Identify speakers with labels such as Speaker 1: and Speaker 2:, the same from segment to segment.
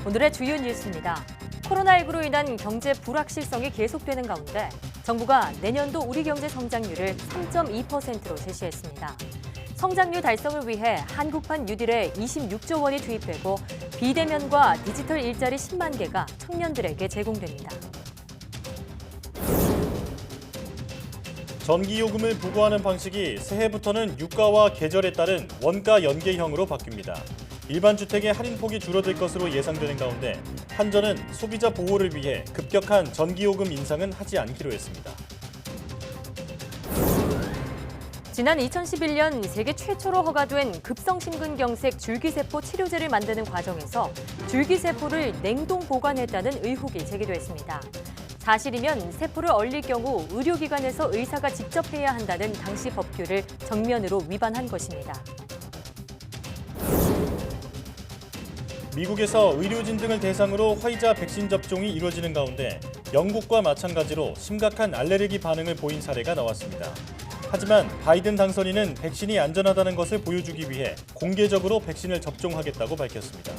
Speaker 1: 오늘의 주요 뉴스입니다. 코로나19로 인한 경제 불확실성이 계속되는 가운데 정부가 내년도 우리 경제 성장률을 3.2%로 제시했습니다. 성장률 달성을 위해 한국판 뉴딜에 26조 원이 투입되고 비대면과 디지털 일자리 10만 개가 청년들에게 제공됩니다.
Speaker 2: 전기요금을 부과하는 방식이 새해부터는 유가와 계절에 따른 원가 연계형으로 바뀝니다. 일반 주택의 할인폭이 줄어들 것으로 예상되는 가운데 한전은 소비자 보호를 위해 급격한 전기요금 인상은 하지 않기로 했습니다.
Speaker 1: 지난 2011년 세계 최초로 허가된 급성심근경색 줄기세포 치료제를 만드는 과정에서 줄기세포를 냉동 보관했다는 의혹이 제기됐습니다. 사실이면 세포를 얼릴 경우 의료기관에서 의사가 직접 해야 한다는 당시 법규를 정면으로 위반한 것입니다.
Speaker 2: 미국에서 의료진 등을 대상으로 화이자 백신 접종이 이루어지는 가운데 영국과 마찬가지로 심각한 알레르기 반응을 보인 사례가 나왔습니다. 하지만 바이든 당선인은 백신이 안전하다는 것을 보여주기 위해 공개적으로 백신을 접종하겠다고 밝혔습니다.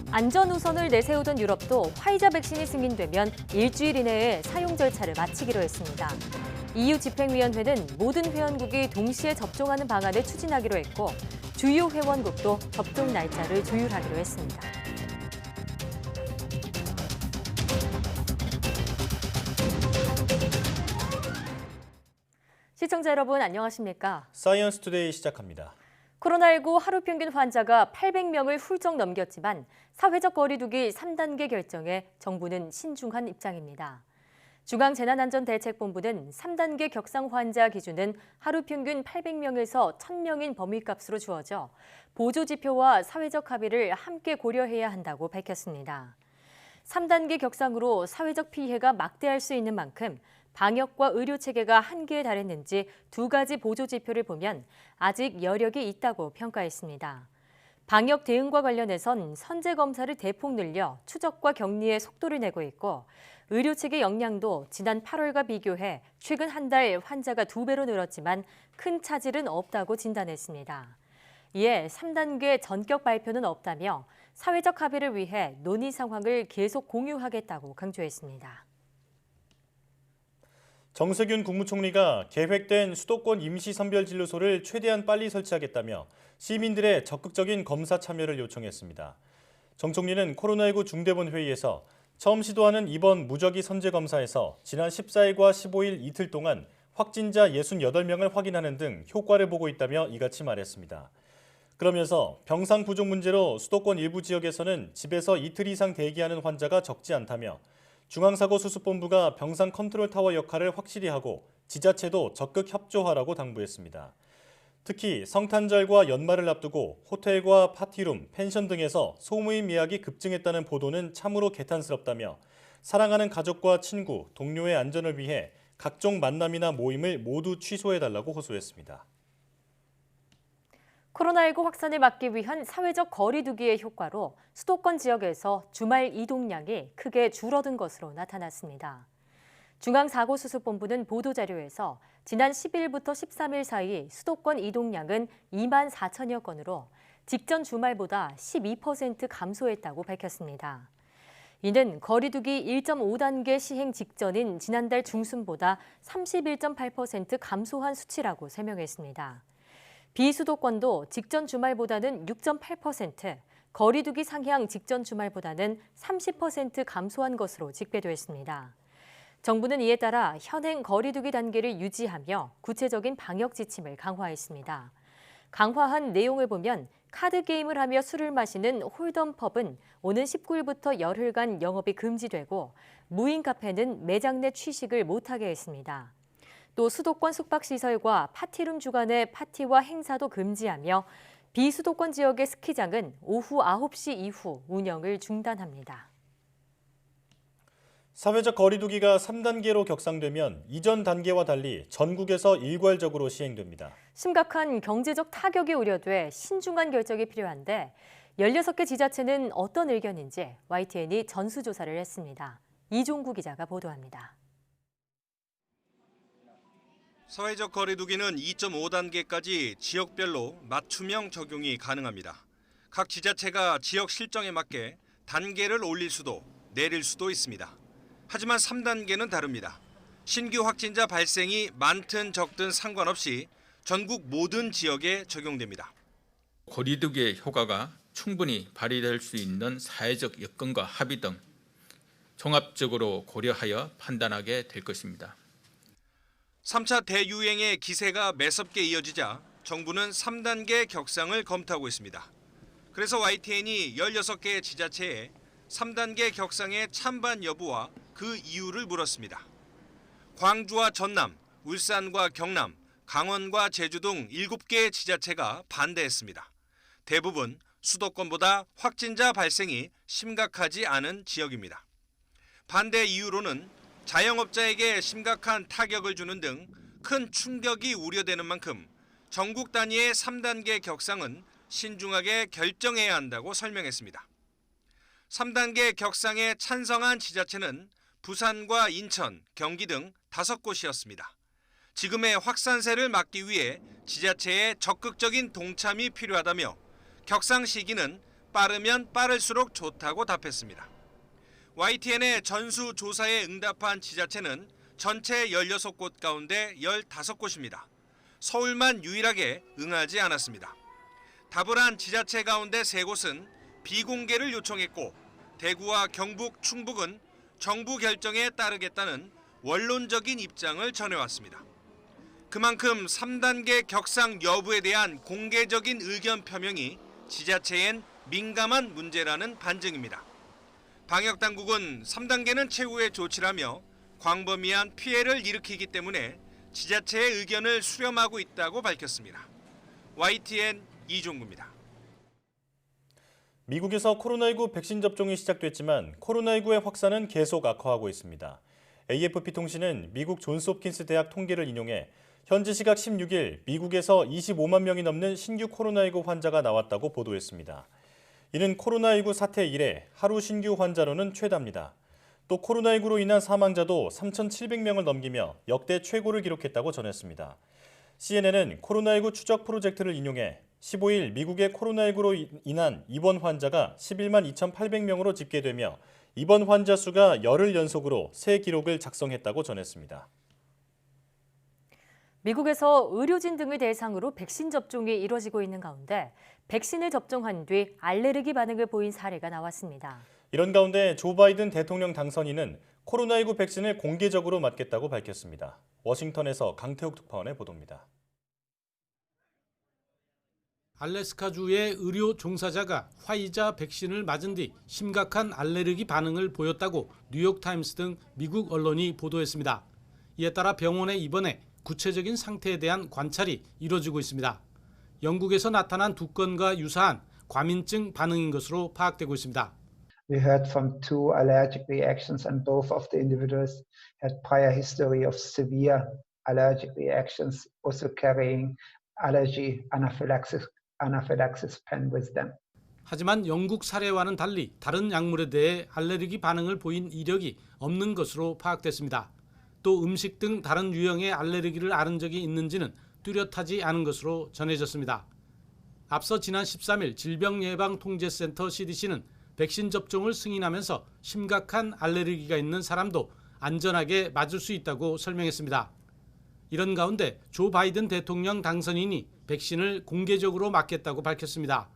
Speaker 1: 안전 우선을 내세우던 유럽도 화이자 백신이 승인되면 일주일 이내에 사용 절차를 마치기로 했습니다. EU 집행위원회는 모든 회원국이 동시에 접종하는 방안을 추진하기로 했고 주요 회원국도 접종 날짜를 조율하기로 했습니다. 시청자 여러분 안녕하십니까?
Speaker 2: 사이언스 투데이 시작합니다.
Speaker 1: 코로나19 하루 평균 환자가 800명을 훌쩍 넘겼지만 사회적 거리두기 3단계 결정에 정부는 신중한 입장입니다. 중앙재난안전대책본부는 3단계 격상 환자 기준은 하루 평균 800명에서 1000명인 범위값으로 주어져 보조지표와 사회적 합의를 함께 고려해야 한다고 밝혔습니다. 3단계 격상으로 사회적 피해가 막대할 수 있는 만큼 방역과 의료체계가 한계에 달했는지 두 가지 보조지표를 보면 아직 여력이 있다고 평가했습니다. 방역 대응과 관련해선 선제검사를 대폭 늘려 추적과 격리에 속도를 내고 있고 의료체계 역량도 지난 8월과 비교해 최근 한 달 환자가 2배로 늘었지만 큰 차질은 없다고 진단했습니다. 이에 3단계 전격 발표는 없다며 사회적 합의를 위해 논의 상황을 계속 공유하겠다고 강조했습니다.
Speaker 2: 정세균 국무총리가 계획된 수도권 임시선별진료소를 최대한 빨리 설치하겠다며 시민들의 적극적인 검사 참여를 요청했습니다. 정 총리는 코로나19 중대본 회의에서 처음 시도하는 이번 무작위 선제검사에서 지난 14일과 15일 이틀 동안 확진자 68명을 확인하는 등 효과를 보고 있다며 이같이 말했습니다. 그러면서 병상 부족 문제로 수도권 일부 지역에서는 집에서 이틀 이상 대기하는 환자가 적지 않다며 중앙사고수습본부가 병상 컨트롤타워 역할을 확실히 하고 지자체도 적극 협조하라고 당부했습니다. 특히 성탄절과 연말을 앞두고 호텔과 파티룸, 펜션 등에서 소모임 예약이 급증했다는 보도는 참으로 개탄스럽다며 사랑하는 가족과 친구, 동료의 안전을 위해 각종 만남이나 모임을 모두 취소해달라고 호소했습니다.
Speaker 1: 코로나19 확산을 막기 위한 사회적 거리두기의 효과로 수도권 지역에서 주말 이동량이 크게 줄어든 것으로 나타났습니다. 중앙사고수습본부는 보도자료에서 지난 10일부터 13일 사이 수도권 이동량은 2만 4천여 건으로 직전 주말보다 12% 감소했다고 밝혔습니다. 이는 거리두기 1.5단계 시행 직전인 지난달 중순보다 31.8% 감소한 수치라고 설명했습니다. 비수도권도 직전 주말보다는 6.8%, 거리두기 상향 직전 주말보다는 30% 감소한 것으로 집계됐습니다. 정부는 이에 따라 현행 거리두기 단계를 유지하며 구체적인 방역 지침을 강화했습니다. 강화한 내용을 보면 카드 게임을 하며 술을 마시는 홀덤펍은 오는 19일부터 열흘간 영업이 금지되고 무인 카페는 매장 내 취식을 못하게 했습니다. 또 수도권 숙박시설과 파티룸 주간의 파티와 행사도 금지하며 비수도권 지역의 스키장은 오후 9시 이후 운영을 중단합니다.
Speaker 2: 사회적 거리두기가 3단계로 격상되면 이전 단계와 달리 전국에서 일괄적으로 시행됩니다.
Speaker 1: 심각한 경제적 타격이 우려돼 신중한 결정이 필요한데 16개 지자체는 어떤 의견인지 YTN이 전수조사를 했습니다. 이종구 기자가 보도합니다.
Speaker 3: 사회적 거리두기는 2.5단계까지 지역별로 맞춤형 적용이 가능합니다. 각 지자체가 지역 실정에 맞게 단계를 올릴 수도 내릴 수도 있습니다. 하지만 3단계는 다릅니다. 신규 확진자 발생이 많든 적든 상관없이 전국 모든 지역에 적용됩니다.
Speaker 4: 거리두기의 효과가 충분히 발휘될 수 있는 사회적 여건과 합의 등 종합적으로 고려하여 판단하게 될 것입니다.
Speaker 3: 3차 대유행의 기세가 매섭게 이어지자 정부는 3단계 격상을 검토하고 있습니다. 그래서 YTN이 16개 지자체에 3단계 격상의 찬반 여부와 그 이유를 물었습니다. 광주와 전남, 울산과 경남, 강원과 제주 등 7개의 지자체가 반대했습니다. 대부분 수도권보다 확진자 발생이 심각하지 않은 지역입니다. 반대 이유로는 자영업자에게 심각한 타격을 주는 등 큰 충격이 우려되는 만큼 전국 단위의 3단계 격상은 신중하게 결정해야 한다고 설명했습니다. 3단계 격상에 찬성한 지자체는 부산과 인천, 경기 등 5곳이었습니다. 지금의 확산세를 막기 위해 지자체의 적극적인 동참이 필요하다며 격상 시기는 빠르면 빠를수록 좋다고 답했습니다. YTN의 전수조사에 응답한 지자체는 전체 16곳 가운데 15곳입니다. 서울만 유일하게 응하지 않았습니다. 답을 한 지자체 가운데 3곳은 비공개를 요청했고 대구와 경북, 충북은 정부 결정에 따르겠다는 원론적인 입장을 전해왔습니다. 그만큼 3단계 격상 여부에 대한 공개적인 의견 표명이 지자체엔 민감한 문제라는 반증입니다. 방역당국은 3단계는 최후의 조치라며 광범위한 피해를 일으키기 때문에 지자체의 의견을 수렴하고 있다고 밝혔습니다. YTN 이종구입니다.
Speaker 2: 미국에서 코로나19 백신 접종이 시작됐지만 코로나19의 확산은 계속 악화하고 있습니다. AFP 통신은 미국 존스홉킨스 대학 통계를 인용해 현지 시각 16일 미국에서 25만 명이 넘는 신규 코로나19 환자가 나왔다고 보도했습니다. 이는 코로나19 사태 이래 하루 신규 환자로는 최다입니다. 또 코로나19로 인한 사망자도 3,700명을 넘기며 역대 최고를 기록했다고 전했습니다. CNN은 코로나19 추적 프로젝트를 인용해 15일 미국의 코로나19로 인한 입원 환자가 11만 2,800명으로 집계되며 입원 환자 수가 열흘 연속으로 새 기록을 작성했다고 전했습니다.
Speaker 1: 미국에서 의료진 등을 대상으로 백신 접종이 이뤄지고 있는 가운데 백신을 접종한 뒤 알레르기 반응을 보인 사례가 나왔습니다.
Speaker 2: 이런 가운데 조 바이든 대통령 당선인은 코로나19 백신을 공개적으로 맞겠다고 밝혔습니다. 워싱턴에서 강태욱 특파원의 보도입니다.
Speaker 5: 알래스카주의 의료 종사자가 화이자 백신을 맞은 뒤 심각한 알레르기 반응을 보였다고 뉴욕타임스 등 미국 언론이 보도했습니다. 이에 따라 병원에 입원해 구체적인 상태에 대한 관찰이 이뤄지고 있습니다. 영국에서 나타난 두 건과 유사한 과민증 반응인 것으로 파악되고 있습니다.
Speaker 6: We heard from 2 allergic reactions and both of the individuals had prior history of severe allergic reactions, also carrying allergy anaphylaxis pen with them.
Speaker 5: 하지만 영국 사례와는 달리 다른 약물에 대해 알레르기 반응을 보인 이력이 없는 것으로 파악됐습니다. 또 음식 등 다른 유형의 알레르기를 앓은 적이 있는지는 뚜렷하지 않은 것으로 전해졌습니다. 앞서 지난 13일 질병예방통제센터 CDC는 백신 접종을 승인하면서 심각한 알레르기가 있는 사람도 안전하게 맞을 수 있다고 설명했습니다. 이런 가운데 조 바이든 대통령 당선인이 백신을 공개적으로 맞겠다고 밝혔습니다.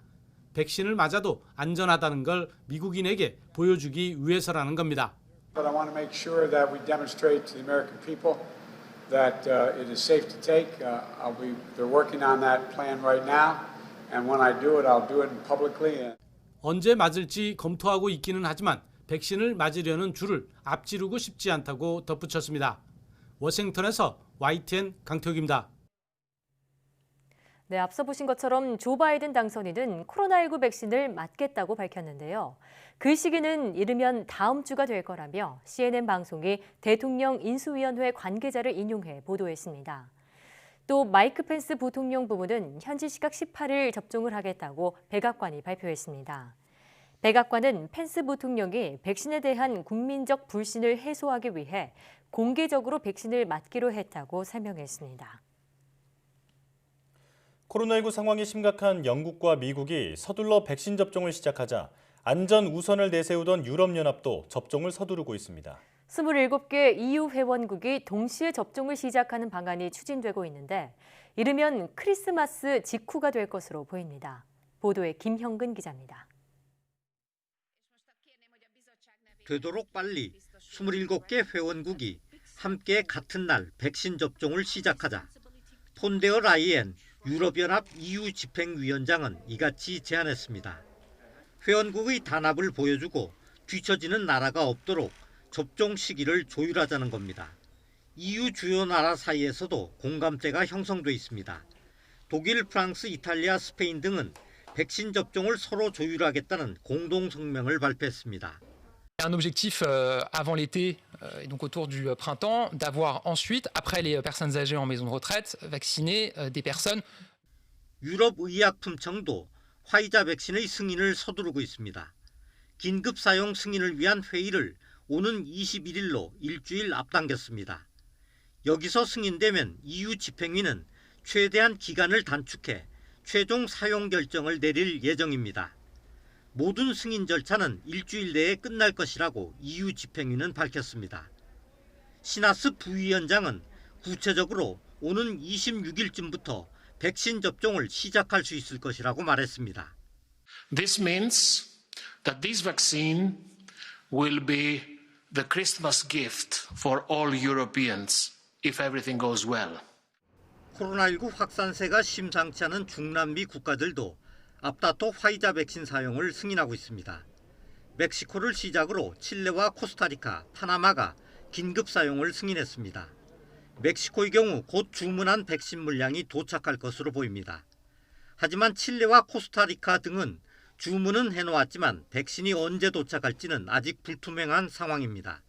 Speaker 5: 백신을 맞아도 안전하다는 걸 미국인에게 보여주기 위해서라는 겁니다.
Speaker 7: But I want to make sure that we demonstrate to the American people that it is safe to take. They're working on that plan right now, and when I do it, I'll do it publicly.
Speaker 5: 언제 맞을지 검토하고 있기는 하지만 백신을 맞으려는 줄을 앞지르고 싶지 않다고 덧붙였습니다. 워싱턴에서 YTN 강태욱입니다.
Speaker 1: 네, 앞서 보신 것처럼 조 바이든 당선인은 코로나19 백신을 맞겠다고 밝혔는데요. 그 시기는 이르면 다음 주가 될 거라며 CNN 방송이 대통령 인수위원회 관계자를 인용해 보도했습니다. 또 마이크 펜스 부통령 부부는 현지 시각 18일 접종을 하겠다고 백악관이 발표했습니다. 백악관은 펜스 부통령이 백신에 대한 국민적 불신을 해소하기 위해 공개적으로 백신을 맞기로 했다고 설명했습니다.
Speaker 2: 코로나19 상황이 심각한 영국과 미국이 서둘러 백신 접종을 시작하자 안전 우선을 내세우던 유럽연합도 접종을 서두르고 있습니다.
Speaker 1: 27개 EU 회원국이 동시에 접종을 시작하는 방안이 추진되고 있는데 이르면 크리스마스 직후가 될 것으로 보입니다. 보도에 김형근 기자입니다.
Speaker 8: 되도록 빨리 27개 회원국이 함께 같은 날 백신 접종을 시작하자 폰데어 라이엔 유럽연합 EU 집행위원장은 이같이 제안했습니다. 회원국의 단합을 보여주고 뒤처지는 나라가 없도록 접종 시기를 조율하자는 겁니다. EU 주요 나라 사이에서도 공감대가 형성돼 있습니다. 독일, 프랑스, 이탈리아, 스페인 등은 백신 접종을 서로 조율하겠다는 공동 성명을 발표했습니다.
Speaker 9: Un objectif avant l'été et donc autour du printemps d'avoir ensuite, après les personnes âgées en maison de retraite, vacciné des personnes.
Speaker 8: 유럽의약품청도 화이자 백신의 승인을 서두르고 있습니다. 긴급 사용 승인을 위한 회의를 오는 21일로 일주일 앞당겼습니다. 여기서 승인되면 EU 집행위는 최대한 기간을 단축해 최종 사용 결정을 내릴 예정입니다. 모든 승인 절차는 일주일 내에 끝날 것이라고 EU 집행위는 밝혔습니다. 시나스 부위원장은 구체적으로 오는 26일쯤부터 백신 접종을 시작할 수 있을 것이라고 말했습니다.
Speaker 10: This means that this vaccine will be the Christmas gift for all Europeans if everything goes well.
Speaker 8: 코로나19 확산세가 심상치 않은 중남미 국가들도 앞다퉈 화이자 백신 사용을 승인하고 있습니다. 멕시코를 시작으로 칠레와 코스타리카, 파나마가 긴급 사용을 승인했습니다. 멕시코의 경우 곧 주문한 백신 물량이 도착할 것으로 보입니다. 하지만 칠레와 코스타리카 등은 주문은 해놓았지만 백신이 언제 도착할지는 아직 불투명한 상황입니다.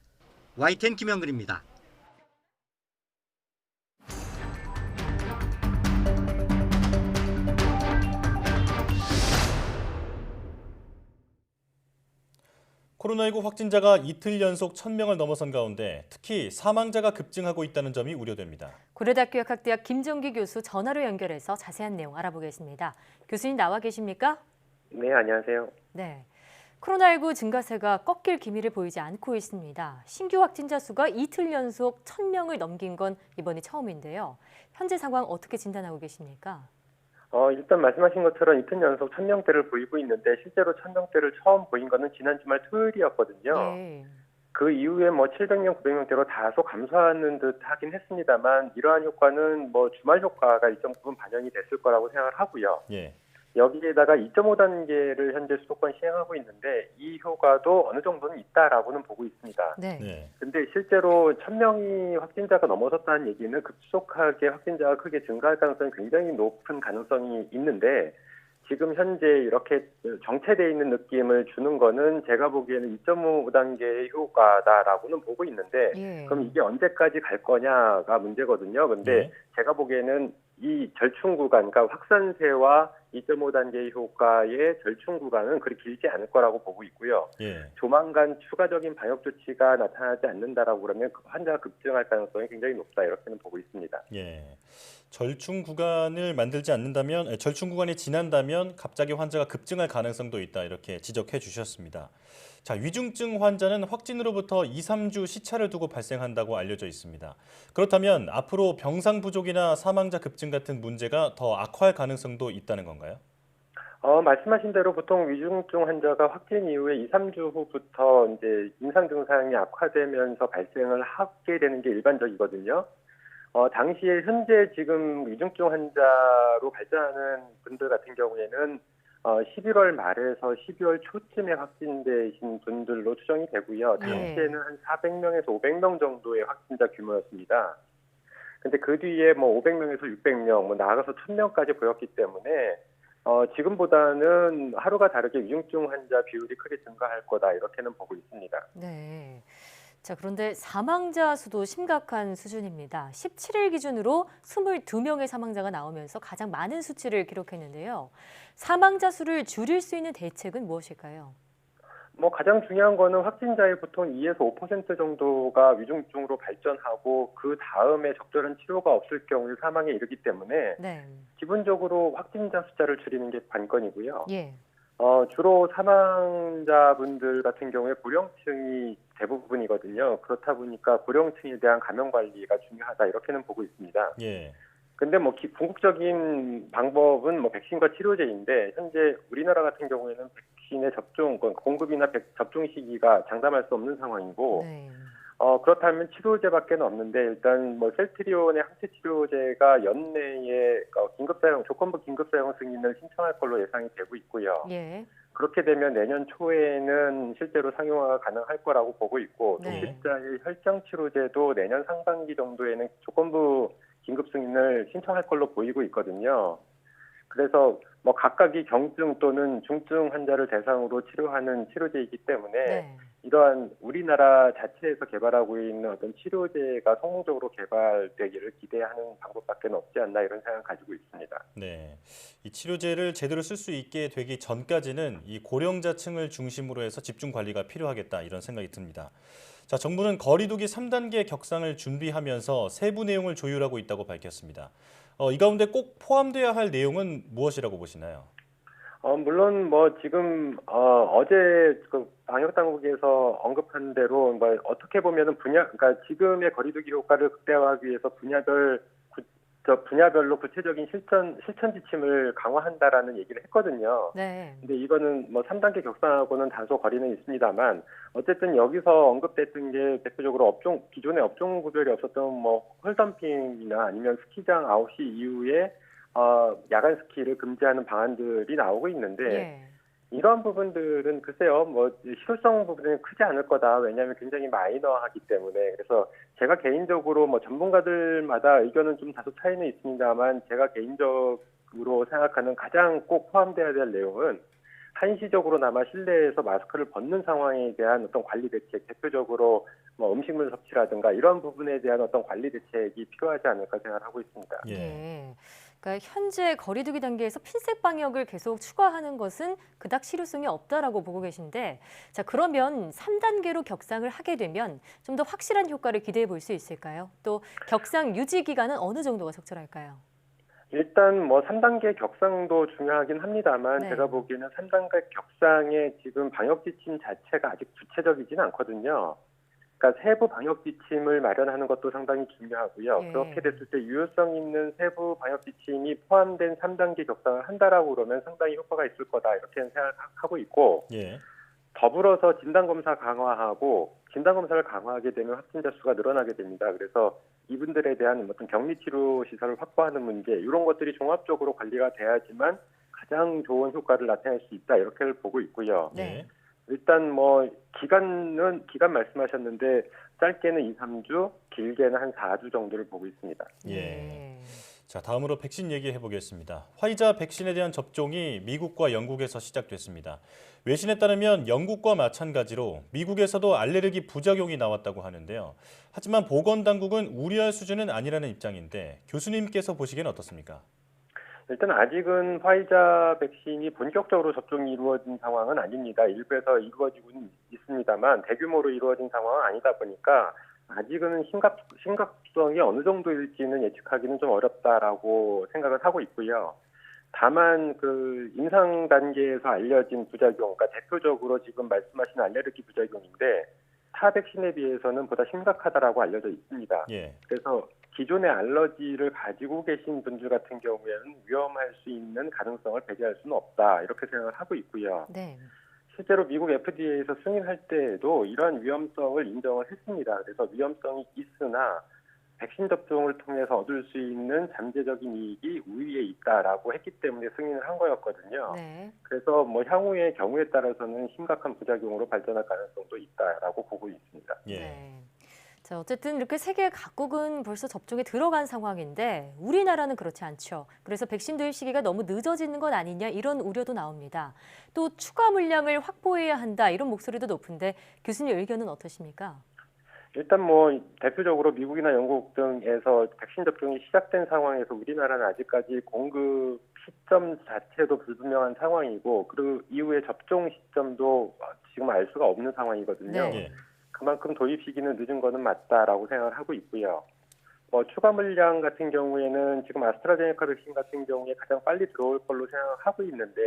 Speaker 8: YTN 김영근입니다.
Speaker 2: 코로나19 확진자가 이틀 연속 1,000명을 넘어선 가운데 특히 사망자가 급증하고 있다는 점이 우려됩니다.
Speaker 1: 고려대학교 역학대학 김정기 교수 전화로 연결해서 자세한 내용 알아보겠습니다. 교수님 나와 계십니까?
Speaker 11: 네, 안녕하세요.
Speaker 1: 네. 코로나19 증가세가 꺾일 기미를 보이지 않고 있습니다. 신규 확진자 수가 이틀 연속 1,000명을 넘긴 건 이번이 처음인데요. 현재 상황 어떻게 진단하고 계십니까?
Speaker 11: 일단 말씀하신 것처럼 이틀 연속 1,000명대를 보이고 있는데 실제로 1,000명대를 처음 보인 거는 지난 주말 토요일이었거든요.
Speaker 1: 네.
Speaker 11: 그 이후에 700명, 900명대로 다소 감소하는 듯 하긴 했습니다만 이러한 효과는 주말 효과가 일정 부분 반영이 됐을 거라고 생각을 하고요.
Speaker 2: 예.
Speaker 11: 여기에다가 2.5단계를 현재 수도권 시행하고 있는데 이 효과도 어느 정도는 있다라고는 보고 있습니다.
Speaker 1: 네.
Speaker 11: 근데 실제로 1,000명이 확진자가 넘어섰다는 얘기는 급속하게 확진자가 크게 증가할 가능성이 굉장히 높은 가능성이 있는데 지금 현재 이렇게 정체되어 있는 느낌을 주는 거는 제가 보기에는 2.5단계의 효과다라고는 보고 있는데 그럼 이게 언제까지 갈 거냐가 문제거든요. 근데 제가 보기에는 이 절충 구간, 그러니까 확산세와 2.5단계의 효과의 절충 구간은 그리 길지 않을 거라고 보고 있고요. 조만간 추가적인 방역 조치가 나타나지 않는다라고 그러면 환자가 급증할 가능성이 굉장히 높다 이렇게는 보고 있습니다.
Speaker 2: 절충 구간을 만들지 않는다면, 절충 구간이 지난다면 갑자기 환자가 급증할 가능성도 있다 이렇게 지적해 주셨습니다. 자, 위중증 환자는 확진으로부터 2, 3주 시차를 두고 발생한다고 알려져 있습니다. 그렇다면 앞으로 병상 부족이나 사망자 급증 같은 문제가 더 악화할 가능성도 있다는 건가요?
Speaker 11: 말씀하신 대로 보통 위중증 환자가 확진 이후에 2, 3주 후부터 이제 임상 증상이 악화되면서 발생을 하게 되는 게 일반적이거든요. 당시에 현재 지금 위중증 환자로 발전하는 분들 같은 경우에는 11월 말에서 12월 초쯤에 확진되신 분들로 추정이 되고요. 당시에는 한 400명에서 500명 정도의 확진자 규모였습니다. 근데 그 뒤에 500명에서 600명, 나아가서 1,000명까지 보였기 때문에 지금보다는 하루가 다르게 위중증 환자 비율이 크게 증가할 거다 이렇게는 보고 있습니다.
Speaker 1: 네. 자, 그런데 사망자 수도 심각한 수준입니다. 17일 기준으로 22명의 사망자가 나오면서 가장 많은 수치를 기록했는데요. 사망자 수를 줄일 수 있는 대책은 무엇일까요?
Speaker 11: 뭐 가장 중요한 거는 확진자의 보통 2에서 5% 정도가 위중증으로 발전하고 그 다음에 적절한 치료가 없을 경우에 사망에 이르기 때문에
Speaker 1: 네.
Speaker 11: 기본적으로 확진자 숫자를 줄이는 게 관건이고요.
Speaker 1: 예.
Speaker 11: 주로 사망자분들 같은 경우에 고령층이 대부분이거든요. 그렇다 보니까 고령층에 대한 감염 관리가 중요하다 이렇게는 보고 있습니다.
Speaker 2: 예.
Speaker 11: 근데 뭐 궁극적인 방법은 뭐 백신과 치료제인데 현재 우리나라 같은 경우에는 백신의 접종 공급이나 접종 시기가 장담할 수 없는 상황이고
Speaker 1: 네.
Speaker 11: 그렇다면 치료제밖에 없는데 일단 뭐 셀트리온의 항체 치료제가 연내에 조건부 긴급 사용 승인을 신청할 걸로 예상이 되고 있고요.
Speaker 1: 예.
Speaker 11: 그렇게 되면 내년 초에는 실제로 상용화가 가능할 거라고 보고 있고 또
Speaker 1: 네.
Speaker 11: 독립자의 혈장 치료제도 내년 상반기 정도에는 조건부 긴급 승인을 신청할 걸로 보이고 있거든요. 그래서 뭐 각각이 경증 또는 중증 환자를 대상으로 치료하는 치료제이기 때문에
Speaker 1: 네.
Speaker 11: 이러한 우리나라 자체에서 개발하고 있는 어떤 치료제가 성공적으로 개발되기를 기대하는 방법밖에 없지 않나 이런 생각을 가지고 있습니다.
Speaker 2: 네, 이 치료제를 제대로 쓸 수 있게 되기 전까지는 이 고령자층을 중심으로 해서 집중 관리가 필요하겠다 이런 생각이 듭니다. 자, 정부는 거리두기 3단계 격상을 준비하면서 세부 내용을 조율하고 있다고 밝혔습니다. 이 가운데 꼭 포함돼야 할 내용은 무엇이라고 보시나요?
Speaker 11: 물론 뭐 지금 어제 그 방역 당국에서 언급한 대로 뭐 어떻게 보면은 그러니까 지금의 거리두기 효과를 극대화하기 위해서 분야별로 구체적인 실천 지침을 강화한다라는 얘기를 했거든요.
Speaker 1: 네.
Speaker 11: 근데 이거는 뭐 3단계 격상하고는 다소 거리는 있습니다만 어쨌든 여기서 언급됐던 게 대표적으로 기존의 업종 구별이 없었던 뭐 홀덤핑이나 아니면 스키장 9시 이후에 야간 스키를 금지하는 방안들이 나오고 있는데
Speaker 1: 예.
Speaker 11: 이런 부분들은 글쎄요, 뭐 실효성 부분은 크지 않을 거다. 왜냐하면 굉장히 마이너하기 때문에. 그래서 제가 개인적으로 뭐 전문가들마다 의견은 좀 다소 차이는 있습니다만 제가 개인적으로 생각하는 가장 꼭 포함돼야 될 내용은 한시적으로나마 실내에서 마스크를 벗는 상황에 대한 어떤 관리 대책, 대표적으로 뭐 음식물 섭취라든가 이런 부분에 대한 어떤 관리 대책이 필요하지 않을까 생각하고 있습니다.
Speaker 1: 예. 그러니까 현재 거리두기 단계에서 핀셋 방역을 계속 추가하는 것은 그닥 실효성이 없다라고 보고 계신데, 자, 그러면 3단계로 격상을 하게 되면 좀 더 확실한 효과를 기대해 볼 수 있을까요? 또 격상 유지 기간은 어느 정도가 적절할까요?
Speaker 11: 일단 뭐 3단계 격상도 중요하긴 합니다만
Speaker 1: 네.
Speaker 11: 제가 보기에는 3단계 격상의 지금 방역 지침 자체가 아직 구체적이지는 않거든요. 그러니까 세부 방역 지침을 마련하는 것도 상당히 중요하고요.
Speaker 1: 예.
Speaker 11: 그렇게 됐을 때 유효성 있는 세부 방역 지침이 포함된 3단계 격상을 한다라고 그러면 상당히 효과가 있을 거다 이렇게 생각하고 있고
Speaker 2: 예.
Speaker 11: 더불어서 진단검사 강화하고 진단검사를 강화하게 되면 확진자 수가 늘어나게 됩니다. 그래서 이분들에 대한 어떤 격리치료 시설을 확보하는 문제 이런 것들이 종합적으로 관리가 돼야지만 가장 좋은 효과를 나타낼 수 있다 이렇게 보고 있고요.
Speaker 1: 네.
Speaker 11: 일단 뭐 기간 말씀하셨는데 짧게는 2, 3주, 길게는 한 4주 정도를 보고 있습니다.
Speaker 2: 예. 자, 다음으로 백신 얘기해 보겠습니다. 화이자 백신에 대한 접종이 미국과 영국에서 시작됐습니다. 외신에 따르면 영국과 마찬가지로 미국에서도 알레르기 부작용이 나왔다고 하는데요. 하지만 보건당국은 우려할 수준은 아니라는 입장인데 교수님께서 보시기엔 어떻습니까?
Speaker 11: 일단 아직은 화이자 백신이 본격적으로 접종이 이루어진 상황은 아닙니다. 일부에서 이루어지고는 있습니다만 대규모로 이루어진 상황은 아니다 보니까 아직은 심각성이 어느 정도일지는 예측하기는 좀 어렵다라고 생각을 하고 있고요. 다만 그 임상 단계에서 알려진 부작용, 그러니까 대표적으로 지금 말씀하신 알레르기 부작용인데 타 백신에 비해서는 보다 심각하다라고 알려져 있습니다.
Speaker 2: 예.
Speaker 11: 그래서 기존의 알러지를 가지고 계신 분들 같은 경우에는 위험할 수 있는 가능성을 배제할 수는 없다 이렇게 생각을 하고 있고요.
Speaker 1: 네.
Speaker 11: 실제로 미국 FDA에서 승인할 때에도 이러한 위험성을 인정을 했습니다. 그래서 위험성이 있으나 백신 접종을 통해서 얻을 수 있는 잠재적인 이익이 우위에 있다라고 했기 때문에 승인을 한 거였거든요.
Speaker 1: 네.
Speaker 11: 그래서 뭐 향후의 경우에 따라서는 심각한 부작용으로 발전할 가능성도 있다라고 보고 있습니다.
Speaker 2: 예.
Speaker 1: 네. 자, 어쨌든 이렇게 세계 각국은 벌써 접종에 들어간 상황인데 우리나라는 그렇지 않죠. 그래서 백신 도입 시기가 너무 늦어지는 건 아니냐 이런 우려도 나옵니다. 또 추가 물량을 확보해야 한다 이런 목소리도 높은데 교수님 의견은 어떠십니까?
Speaker 11: 일단 뭐 대표적으로 미국이나 영국 등에서 백신 접종이 시작된 상황에서 우리나라는 아직까지 공급 시점 자체도 불분명한 상황이고 그리고 이후에 접종 시점도 지금 알 수가 없는 상황이거든요.
Speaker 1: 네.
Speaker 11: 그만큼 도입 시기는 늦은 거는 맞다라고 생각을 하고 있고요. 추가 물량 같은 경우에는 지금 아스트라제네카 백신 같은 경우에 가장 빨리 들어올 걸로 생각하고 있는데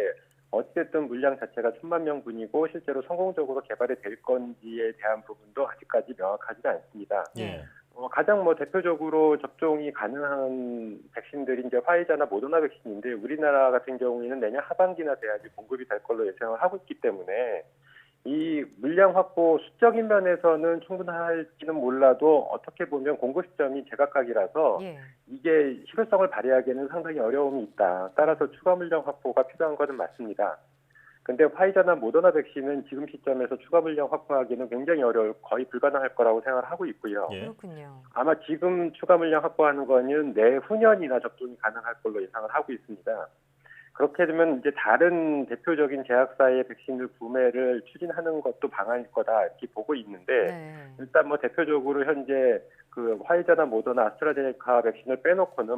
Speaker 11: 어쨌든 물량 자체가 1,000만 명분이고 실제로 성공적으로 개발이 될 건지에 대한 부분도 아직까지 명확하지는 않습니다.
Speaker 2: 예.
Speaker 11: 가장 대표적으로 접종이 가능한 백신들이 이제 화이자나 모더나 백신인데 우리나라 같은 경우에는 내년 하반기나 돼야지 공급이 될 걸로 예상을 하고 있기 때문에 이 물량 확보 수적인 면에서는 충분할지는 몰라도 어떻게 보면 공급 시점이 제각각이라서
Speaker 1: 예.
Speaker 11: 이게 실효성을 발휘하기에는 상당히 어려움이 있다. 따라서 추가 물량 확보가 필요한 것은 맞습니다. 근데 화이자나 모더나 백신은 지금 시점에서 추가 물량 확보하기는 굉장히 거의 불가능할 거라고 생각을 하고 있고요.
Speaker 2: 예.
Speaker 1: 그렇군요.
Speaker 11: 아마 지금 추가 물량 확보하는 거는 내후년이나 접종이 가능할 걸로 예상을 하고 있습니다. 그렇게 되면 이제 다른 대표적인 제약사의 백신을 구매를 추진하는 것도 방안일 거다 이렇게 보고 있는데
Speaker 1: 네.
Speaker 11: 일단 대표적으로 현재 그 화이자나 모더나 아스트라제네카 백신을 빼놓고는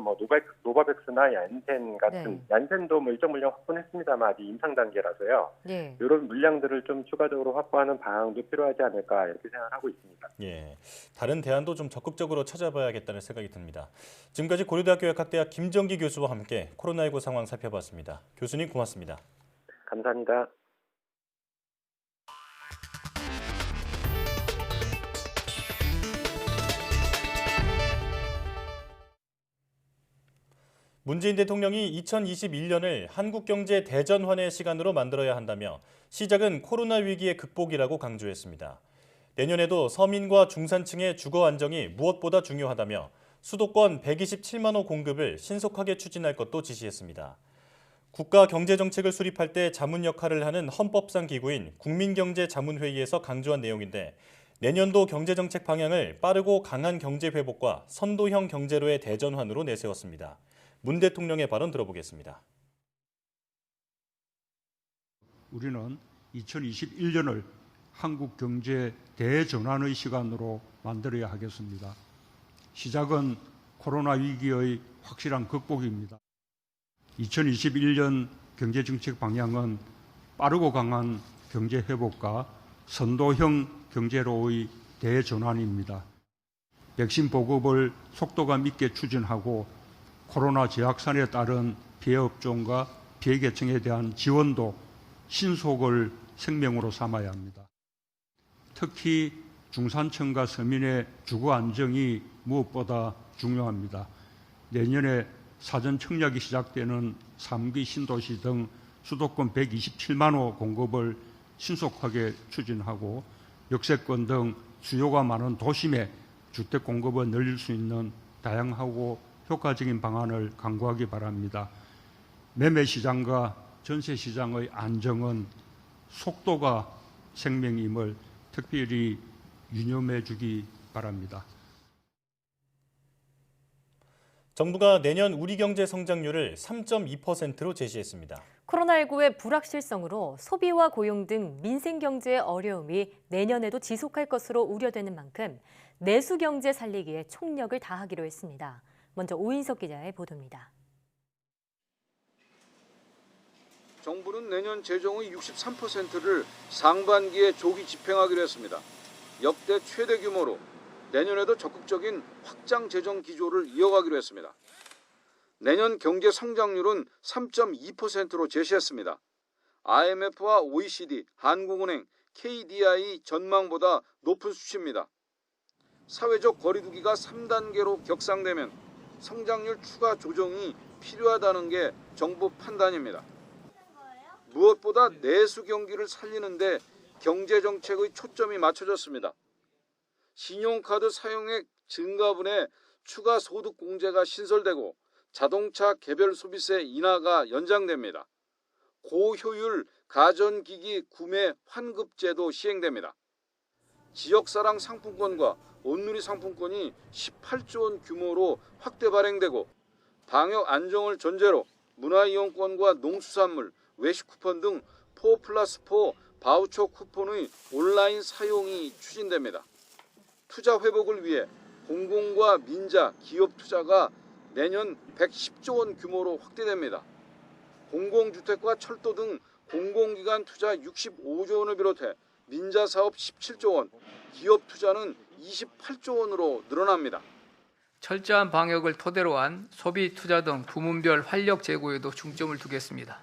Speaker 11: 노바백스나 얀센 같은 얀센도 일정 물량 확보했습니다만 아직 임상 단계라서요.
Speaker 1: 예.
Speaker 11: 이런 물량들을 좀 추가적으로 확보하는 방향도 필요하지 않을까 이렇게 생각하고 있습니다.
Speaker 2: 예, 다른 대안도 좀 적극적으로 찾아봐야겠다는 생각이 듭니다. 지금까지 고려대학교 약학대학 김정기 교수와 함께 코로나19 상황 살펴봤습니다. 교수님 고맙습니다.
Speaker 11: 감사합니다.
Speaker 2: 문재인 대통령이 2021년을 한국경제 대전환의 시간으로 만들어야 한다며 시작은 코로나 위기의 극복이라고 강조했습니다. 내년에도 서민과 중산층의 주거 안정이 무엇보다 중요하다며 수도권 127만 호 공급을 신속하게 추진할 것도 지시했습니다. 국가 경제정책을 수립할 때 자문 역할을 하는 헌법상 기구인 국민경제자문회의에서 강조한 내용인데 내년도 경제정책 방향을 빠르고 강한 경제 회복과 선도형 경제로의 대전환으로 내세웠습니다. 문 대통령의 발언 들어보겠습니다.
Speaker 12: 우리는 2021년을 한국 경제 대전환의 시간으로 만들어야 하겠습니다. 시작은 코로나 위기의 확실한 극복입니다. 2021년 경제정책 방향은 빠르고 강한 경제 회복과 선도형 경제로의 대전환입니다. 백신 보급을 속도감 있게 추진하고 코로나 재확산에 따른 피해 업종과 피해 계층에 대한 지원도 신속을 생명으로 삼아야 합니다. 특히 중산층과 서민의 주거 안정이 무엇보다 중요합니다. 내년에 사전 청약이 시작되는 3기 신도시 등 수도권 127만 호 공급을 신속하게 추진하고 역세권 등 수요가 많은 도심에 주택 공급을 늘릴 수 있는 다양하고 효과적인 방안을 강구하기 바랍니다. 매매 시장과 전세 시장의 안정은 속도가 생명임을 특별히 유념해 주기 바랍니다.
Speaker 2: 정부가 내년 우리 경제 성장률을 3.2%로 제시했습니다.
Speaker 1: 코로나19의 불확실성으로 소비와 고용 등 민생 경제의 어려움이 내년에도 지속할 것으로 우려되는 만큼 내수 경제 살리기에 총력을 다하기로 했습니다. 먼저 오인석 기자의 보도입니다.
Speaker 13: 정부는 내년 재정의 63%를 상반기에 조기 집행하기로 했습니다. 역대 최대 규모로 내년에도 적극적인 확장 재정 기조를 이어가기로 했습니다. 내년 경제 성장률은 3.2%로 제시했습니다. IMF와 OECD, 한국은행, KDI 전망보다 높은 수치입니다. 사회적 거리두기가 3단계로 격상되면 성장률 추가 조정이 필요하다는 게 정부 판단입니다. 무엇보다 내수 경기를 살리는데 경제정책의 초점이 맞춰졌습니다. 신용카드 사용액 증가분에 추가 소득 공제가 신설되고 자동차 개별 소비세 인하가 연장됩니다. 고효율 가전기기 구매 환급제도 시행됩니다. 지역사랑 상품권과 온누리 상품권이 18조 원 규모로 확대 발행되고 방역 안정을 전제로 문화이용권과 농수산물, 외식 쿠폰 등 4+4 바우처 쿠폰의 온라인 사용이 추진됩니다. 투자 회복을 위해 공공과 민자, 기업 투자가 내년 110조 원 규모로 확대됩니다. 공공주택과 철도 등 공공기관 투자 65조 원을 비롯해 민자 사업 17조 원, 기업 투자는 28조 원으로 늘어납니다.
Speaker 14: 철저한 방역을 토대로 한 소비 투자 등 부문별 활력 제고에도 중점을 두겠습니다.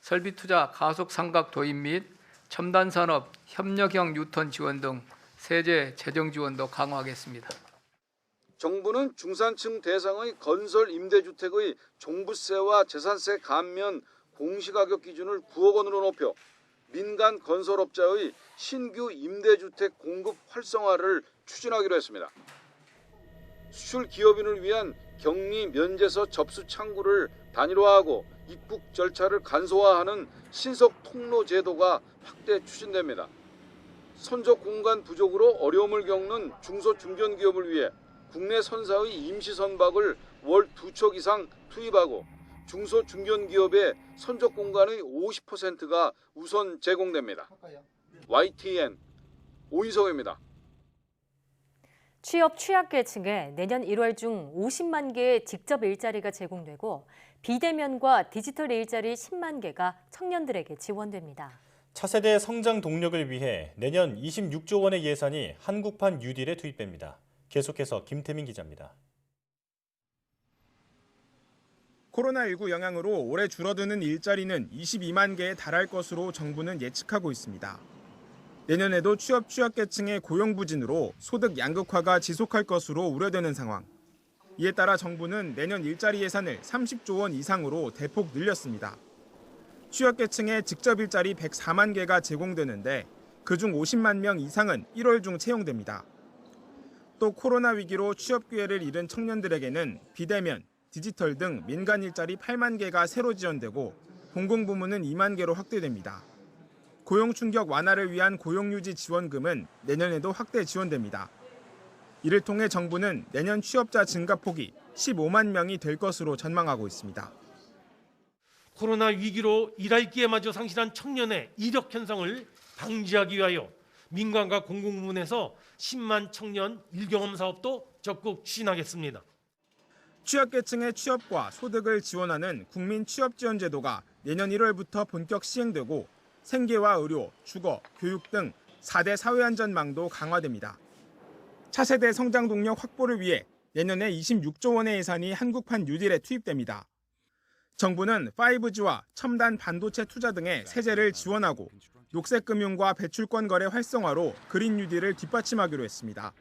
Speaker 14: 설비 투자 가속 삼각 도입 및 첨단 산업 협력형 뉴턴 지원 등 세제 재정 지원도 강화하겠습니다.
Speaker 13: 정부는 중산층 대상의 건설 임대주택의 종부세와 재산세 감면 공시가격 기준을 9억 원으로 높여 민간 건설업자의 신규 임대주택 공급 활성화를 추진하기로 했습니다. 수출 기업인을 위한 격리 면제서 접수 창구를 단일화하고 입국 절차를 간소화하는 신속 통로 제도가 확대 추진됩니다. 선적 공간 부족으로 어려움을 겪는 중소 중견 기업을 위해 국내 선사의 임시 선박을 월 2척 이상 투입하고 중소 중견 기업의 선적 공간의 50%가 우선 제공됩니다. YTN 오인성입니다.
Speaker 1: 취업 취약계층에 내년 1월 중 50만 개의 직접 일자리가 제공되고 비대면과 디지털 일자리 10만 개가 청년들에게 지원됩니다.
Speaker 2: 차세대 성장 동력을 위해 내년 26조 원의 예산이 한국판 뉴딜에 투입됩니다. 계속해서 김태민 기자입니다.
Speaker 15: 코로나19 영향으로 올해 줄어드는 일자리는 22만 개에 달할 것으로 정부는 예측하고 있습니다. 내년에도 취약계층의 고용 부진으로 소득 양극화가 지속할 것으로 우려되는 상황. 이에 따라 정부는 내년 일자리 예산을 30조 원 이상으로 대폭 늘렸습니다. 취약계층의 직접 일자리 104만 개가 제공되는데 그중 50만 명 이상은 1월 중 채용됩니다. 또 코로나 위기로 취업 기회를 잃은 청년들에게는 비대면, 디지털 등 민간 일자리 8만 개가 새로 지원되고 공공부문은 2만 개로 확대됩니다. 고용 충격 완화를 위한 고용유지 지원금은 내년에도 확대 지원됩니다. 이를 통해 정부는 내년 취업자 증가폭이 15만 명이 될 것으로 전망하고 있습니다.
Speaker 5: 코로나 위기로 일할 기회마저 상실한 청년의 이력 현상을 방지하기 위하여 민간과 공공부문에서 10만 청년 일경험 사업도 적극 추진하겠습니다.
Speaker 15: 취약계층의 취업과 소득을 지원하는 국민취업지원제도가 내년 1월부터 본격 시행되고 생계와 의료, 주거, 교육 등 4대 사회안전망도 강화됩니다. 차세대 성장 동력 확보를 위해 내년에 26조 원의 예산이 한국판 뉴딜에 투입됩니다. 정부는 5G와 첨단 반도체 투자 등의 세제를 지원하고 녹색금융과 배출권 거래 활성화로 그린 뉴딜을 뒷받침하기로 했습니다.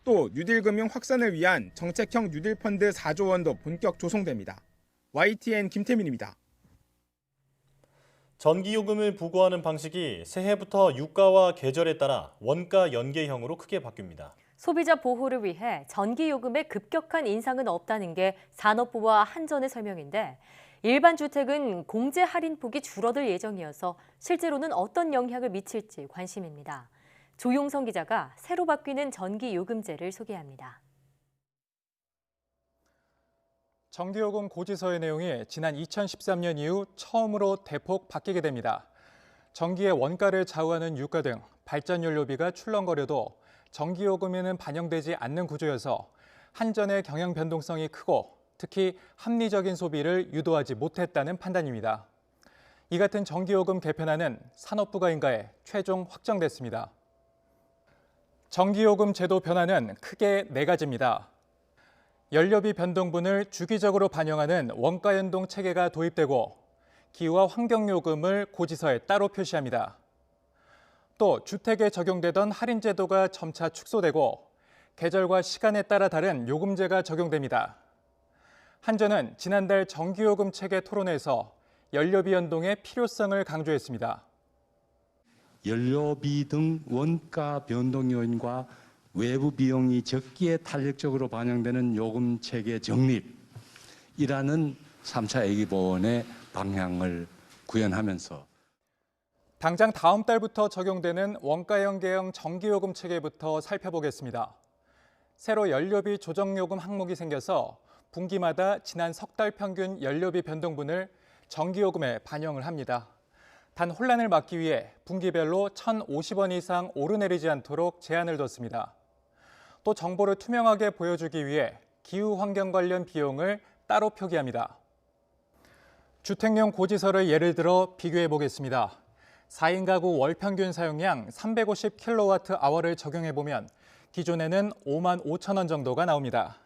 Speaker 15: 또 뉴딜 금융 확산을 위한 정책형 뉴딜 펀드 4조 원도 본격 조성됩니다. YTN 김태민입니다.
Speaker 2: 전기요금을 부과하는 방식이 새해부터 유가와 계절에 따라 원가 연계형으로 크게 바뀝니다.
Speaker 1: 소비자 보호를 위해 전기요금의 급격한 인상은 없다는 게 산업부와 한전의 설명인데 일반 주택은 공제 할인폭이 줄어들 예정이어서 실제로는 어떤 영향을 미칠지 관심입니다. 조용성 기자가 새로 바뀌는 전기요금제를 소개합니다.
Speaker 16: 전기요금 고지서의 내용이 지난 2013년 이후 처음으로 대폭 바뀌게 됩니다. 전기의 원가를 좌우하는 유가 등 발전연료비가 출렁거려도 전기요금에는 반영되지 않는 구조여서 한전의 경영 변동성이 크고 특히 합리적인 소비를 유도하지 못했다는 판단입니다. 이 같은 전기요금 개편안은 산업부가 인가해 최종 확정됐습니다. 전기요금 제도 변화는 크게 4가지입니다. 연료비 변동분을 주기적으로 반영하는 원가연동 체계가 도입되고 기후와 환경요금을 고지서에 따로 표시합니다. 또 주택에 적용되던 할인 제도가 점차 축소되고 계절과 시간에 따라 다른 요금제가 적용됩니다. 한전은 지난달 전기요금 체계 토론회에서 연료비 연동의 필요성을 강조했습니다.
Speaker 17: 연료비 등 원가 변동 요인과 외부 비용이 적기에 탄력적으로 반영되는 요금 체계 정립이라는 3차 애기보원의 방향을 구현하면서
Speaker 16: 당장 다음 달부터 적용되는 원가 연계형 전기요금 체계부터 살펴보겠습니다. 새로 연료비 조정요금 항목이 생겨서 분기마다 지난 석 달 평균 연료비 변동분을 전기요금에 반영을 합니다. 단 혼란을 막기 위해 분기별로 1,050원 이상 오르내리지 않도록 제한을 뒀습니다. 또 정보를 투명하게 보여주기 위해 기후 환경 관련 비용을 따로 표기합니다. 주택용 고지서를 예를 들어 비교해 보겠습니다. 4인 가구 월 평균 사용량 350kWh를 적용해 보면 기존에는 5만 5천 원 정도가 나옵니다.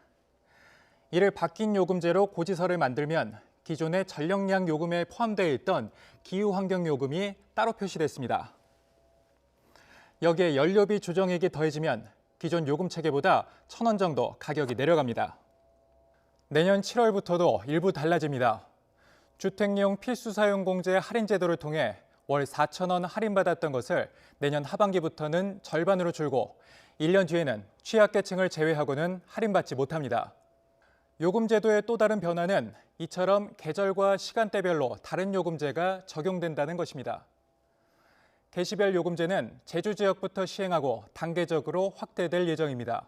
Speaker 16: 이를 바뀐 요금제로 고지서를 만들면 기존의 전력량 요금에 포함되어 있던 기후 환경 요금이 따로 표시됐습니다. 여기에 연료비 조정액이 더해지면 기존 요금 체계보다 1,000원 정도 가격이 내려갑니다. 내년 7월부터도 일부 달라집니다. 주택용 필수 사용 공제 할인 제도를 통해 월 4,000원 할인받았던 것을 내년 하반기부터는 절반으로 줄고 1년 뒤에는 취약계층을 제외하고는 할인받지 못합니다. 요금 제도의 또 다른 변화는 이처럼 계절과 시간대별로 다른 요금제가 적용된다는 것입니다. 게시별 요금제는 제주 지역부터 시행하고 단계적으로 확대될 예정입니다.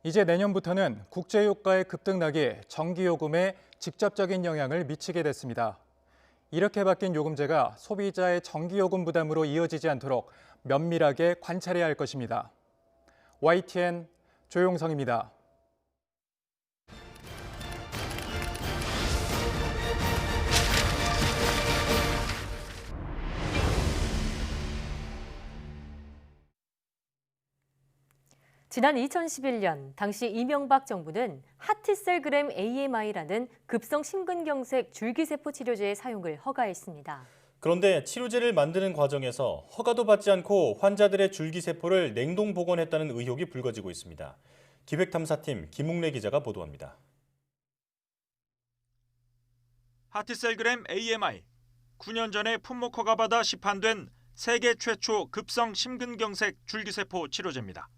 Speaker 16: 이제 내년부터는 국제유가의 급등락이 전기요금에 직접적인 영향을 미치게 됐습니다. 이렇게 바뀐 요금제가 소비자의 전기요금 부담으로 이어지지 않도록 면밀하게 관찰해야 할 것입니다. YTN 조용성입니다.
Speaker 1: 지난 2011년 당시 이명박 정부는 하티셀그램 AMI라는 급성 심근경색 줄기세포 치료제의 사용을 허가했습니다.
Speaker 2: 그런데 치료제를 만드는 과정에서 허가도 받지 않고 환자들의 줄기세포를 냉동 보관했다는 의혹이 불거지고 있습니다. 기획탐사팀 김웅래 기자가 보도합니다.
Speaker 18: 하티셀그램 AMI, 9년 전에 품목 허가받아 시판된 세계 최초 급성 심근경색 줄기세포 치료제입니다.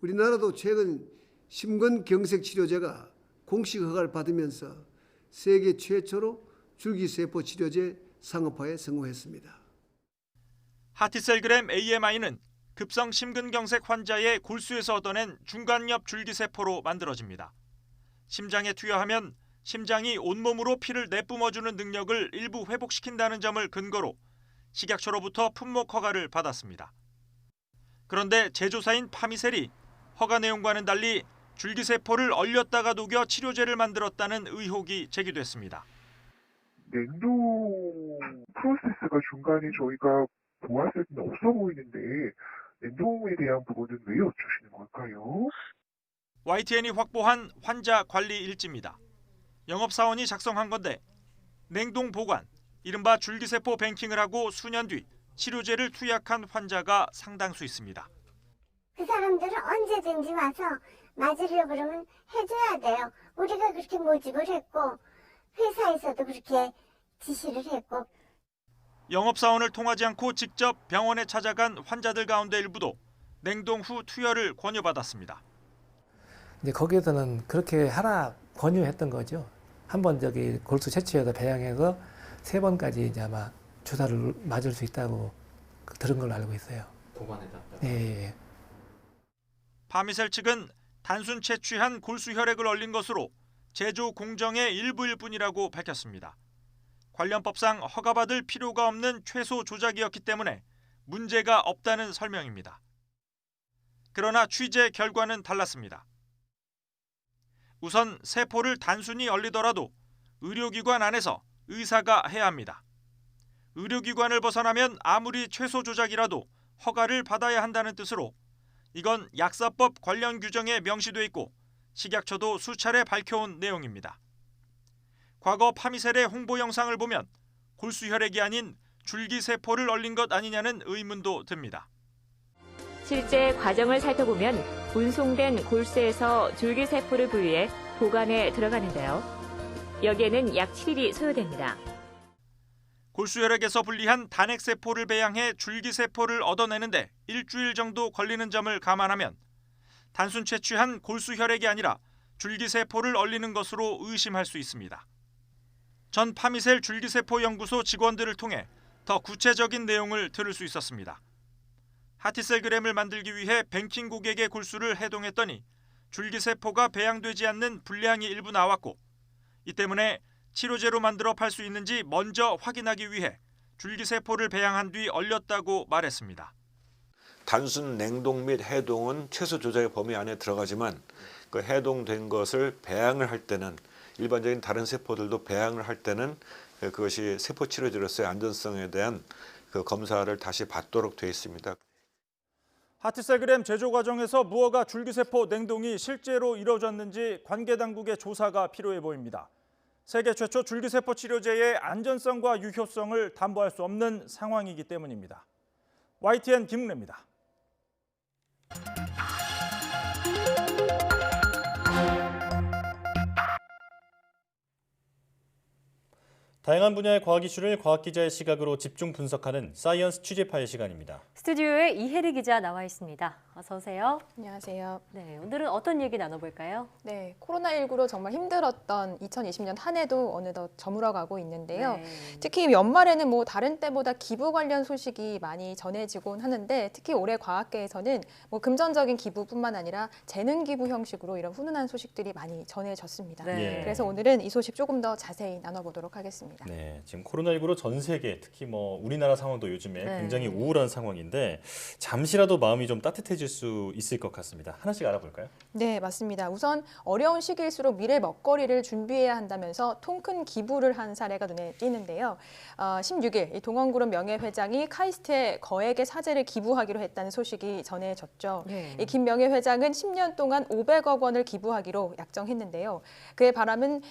Speaker 19: 우리나라도 최근 심근경색 치료제가 공식 허가를 받으면서 세계 최초로 줄기세포 치료제 상업화에 성공했습니다.
Speaker 18: 하티셀그램 AMI는 급성 심근경색 환자의 골수에서 얻어낸 중간엽 줄기세포로 만들어집니다. 심장에 투여하면 심장이 온몸으로 피를 내뿜어주는 능력을 일부 회복시킨다는 점을 근거로 식약처로부터 품목 허가를 받았습니다. 그런데 제조사인 파미셀이 허가 내용과는 달리 줄기세포를 얼렸다가 녹여 치료제를 만들었다는 의혹이 제기됐습니다.
Speaker 20: 냉동 프로세스가 중간에 저희가 보았을 때는 없어 보이는데 냉동에 대한 부분은 왜 여쭈시는 걸까요?
Speaker 18: YTN이 확보한 환자 관리 일지입니다. 영업사원이 작성한 건데 냉동 보관, 이른바 줄기세포 뱅킹을 하고 수년 뒤 치료제를 투약한 환자가 상당수 있습니다.
Speaker 21: 그 사람들은 언제든지 와서 맞으려고 그러면 해줘야 돼요. 우리가 그렇게 모집을 했고 회사에서도 그렇게 지시를 했고.
Speaker 18: 영업사원을 통하지 않고 직접 병원에 찾아간 환자들 가운데 일부도 냉동 후 투여를 권유받았습니다.
Speaker 22: 이제 거기에서는 그렇게 하라 권유했던 거죠. 한번 골수 채취해서 배양해서 3번까지 이제 아마 주사를 맞을 수 있다고 들은 걸로 알고 있어요.
Speaker 23: 보관해다.
Speaker 22: 예.
Speaker 18: 파미셀 측은 단순 채취한 골수 혈액을 얼린 것으로 제조 공정의 일부일 뿐이라고 밝혔습니다. 관련법상 허가받을 필요가 없는 최소 조작이었기 때문에 문제가 없다는 설명입니다. 그러나 취재 결과는 달랐습니다. 우선 세포를 단순히 얼리더라도 의료기관 안에서 의사가 해야 합니다. 의료기관을 벗어나면 아무리 최소 조작이라도 허가를 받아야 한다는 뜻으로 이건 약사법 관련 규정에 명시돼 있고 식약처도 수차례 밝혀온 내용입니다. 과거 파미셀의 홍보 영상을 보면 골수 혈액이 아닌 줄기세포를 얼린 것 아니냐는 의문도 듭니다.
Speaker 24: 실제 과정을 살펴보면 운송된 골수에서 줄기세포를 분리해 보관에 들어가는데요. 여기에는 약 7일이 소요됩니다.
Speaker 18: 골수 혈액에서 분리한 단핵세포를 배양해 줄기세포를 얻어내는데 일주일 정도 걸리는 점을 감안하면 단순 채취한 골수 혈액이 아니라 줄기세포를 얼리는 것으로 의심할 수 있습니다. 전 파미셀 줄기세포 연구소 직원들을 통해 더 구체적인 내용을 들을 수 있었습니다. 하티셀그램을 만들기 위해 뱅킹 고객의 골수를 해동했더니 줄기세포가 배양되지 않는 불량이 일부 나왔고 이 때문에 치료제로 만들어 팔 수 있는지 먼저 확인하기 위해 줄기세포를 배양한 뒤 얼렸다고 말했습니다.
Speaker 3: 단순 냉동 및 해동은 최소 조작의 범위 안에 들어가지만 그 해동된 것을 배양을 할 때는 일반적인 다른 세포들도 배양을 할 때는 그것이 세포 치료제로서의 안전성에 대한 그 검사를 다시 받도록 되어 있습니다.
Speaker 18: 하트셀그램 제조 과정에서 무허가 줄기세포 냉동이 실제로 이루어졌는지 관계 당국의 조사가 필요해 보입니다. 세계 최초 줄기세포 치료제의 안전성과 유효성을 담보할 수 없는 상황이기 때문입니다. YTN 김웅래입니다.
Speaker 2: 다양한 분야의 과학 이슈를 과학 기자의 시각으로 집중 분석하는 사이언스 취재파의 시간입니다.
Speaker 1: 스튜디오에 이혜리 기자 나와 있습니다. 어서 오세요.
Speaker 4: 안녕하세요.
Speaker 1: 네, 오늘은 어떤 얘기 나눠볼까요?
Speaker 4: 네, 코로나19로 정말 힘들었던 2020년 한 해도 어느덧 저물어가고 있는데요.
Speaker 1: 네.
Speaker 4: 특히 연말에는 뭐 다른 때보다 기부 관련 소식이 많이 전해지곤 하는데 특히 올해 과학계에서는 뭐 금전적인 기부뿐만 아니라 재능 기부 형식으로 이런 훈훈한 소식들이 많이 전해졌습니다.
Speaker 1: 네.
Speaker 4: 그래서 오늘은 이 소식 조금 더 자세히 나눠보도록 하겠습니다.
Speaker 2: 네, 지금 코로나19로 전 세계, 특히 뭐 우리나라 상황도 요즘에
Speaker 4: 네.
Speaker 2: 굉장히 우울한 상황인데 잠시라도 마음이 좀 따뜻해질 수 있을 것 같습니다. 하나씩 알아볼까요?
Speaker 4: 네, 맞습니다. 우선 어려운 시기일수록 미래 먹거리를 준비해야 한다면서 통 큰 기부를 한 사례가 눈에 띄는데요. 16일 이 동원그룹 명예회장이 카이스트에 거액의 사재를 기부하기로 했다는 소식이 전해졌죠.
Speaker 1: 네.
Speaker 4: 이 김 명예회장은 10년 동안 500억 원을 기부하기로 약정했는데요. 그의 바람은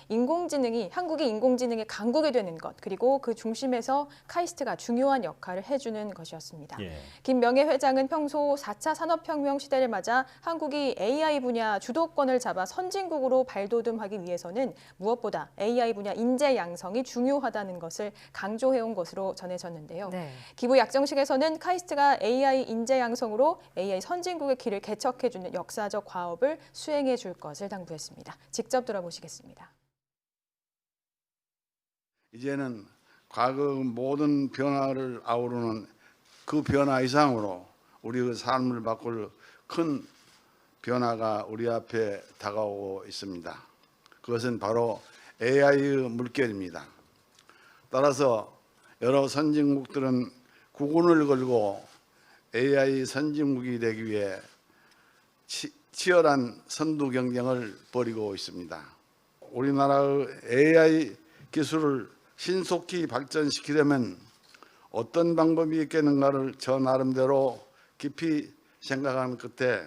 Speaker 4: 한국이 인공지능의 강국이 되는 것, 그리고 그 중심에서 카이스트가 중요한 역할을 해주는 것이었습니다.
Speaker 2: 예.
Speaker 4: 김 명예회장은 평소 4차 산업혁명 시대를 맞아 한국이 AI 분야 주도권을 잡아 선진국으로 발돋움하기 위해서는 무엇보다 AI 분야 인재 양성이 중요하다는 것을 강조해온 것으로 전해졌는데요.
Speaker 1: 네.
Speaker 4: 기부 약정식에서는 카이스트가 AI 인재 양성으로 AI 선진국의 길을 개척해주는 역사적 과업을 수행해 줄 것을 당부했습니다. 직접 들어보시겠습니다.
Speaker 6: 이제는 과거 모든 변화를 아우르는 그 변화 이상으로 우리의 삶을 바꿀 큰 변화가 우리 앞에 다가오고 있습니다. 그것은 바로 AI의 물결입니다. 따라서 여러 선진국들은 국운을 걸고 AI 선진국이 되기 위해 치열한 선두 경쟁을 벌이고 있습니다. 우리나라의 AI 기술을 신속히 발전시키려면 어떤 방법이 있겠는가를 저 나름대로 깊이 생각한 끝에